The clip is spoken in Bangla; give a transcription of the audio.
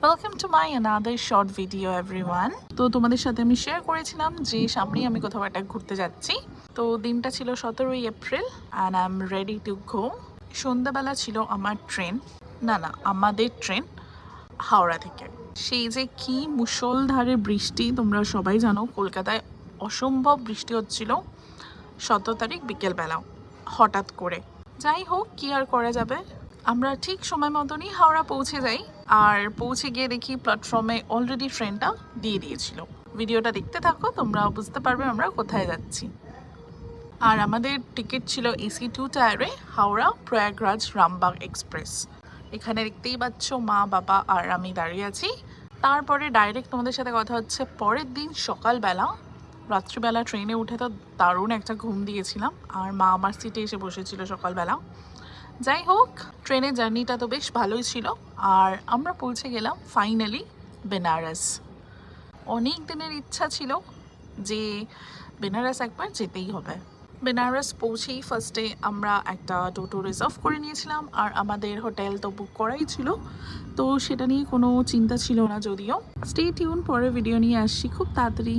Welcome to my another short video everyone. তো তোমাদের সাথে আমি শেয়ার করেছিলাম যে সামনেই আমি কোথাও একটা ঘুরতে যাচ্ছি। তো দিনটা ছিল 17ই April and I am ready to go. সন্ধ্যাবেলা ছিল আমার ট্রেন, আমাদের ট্রেন হাওড়া থেকে। সেই যে কি মুষলধারে বৃষ্টি, তোমরা সবাই জানো কলকাতায় অসম্ভব বৃষ্টি হচ্ছিল 17 তারিখ বিকেলবেলা হঠাৎ করে। যাই হোক, কি আর করা যাবে, আমরা ঠিক সময় মতনই হাওড়া পৌঁছে যাই। আর পৌঁছে গিয়ে দেখি প্ল্যাটফর্মে অলরেডি ট্রেনটা দিয়ে দিয়েছিল। ভিডিওটা দেখতে থাকো, তোমরা বুঝতে পারবে আমরা কোথায় যাচ্ছি। আর আমাদের টিকিট ছিল এসি 2 টায়ারে হাওড়া প্রয়াগরাজ রামবাগ এক্সপ্রেস। এখানে দেখতেই পাচ্ছ মা বাবা আর আমি দাঁড়িয়ে আছি। তারপরে ডাইরেক্ট তোমাদের সাথে কথা হচ্ছে পরের দিন সকালবেলা। রাত্রিবেলা ট্রেনে উঠে তো দারুণ একটা ঘুম দিয়েছিলাম, আর মা আমার সিটে এসে বসেছিল সকালবেলা। যাই হোক, ট্রেনের জার্নিটা তো বেশ ভালোই ছিল। আর আমরা পৌঁছে গেলাম ফাইনালি বেনারস। অনেক দিনের ইচ্ছা ছিল যে বেনারস একবার যেতেই হবে। বেনারস পৌঁছেই ফার্স্টে আমরা একটা টোটো রিজার্ভ করে নিয়েছিলাম, আর আমাদের হোটেল তো বুক করাই ছিল, তো সেটা নিয়ে কোনো চিন্তা ছিল না। যদিও স্টে টিউন, পরে ভিডিও নিয়ে আসছি খুব তাড়াতাড়ি।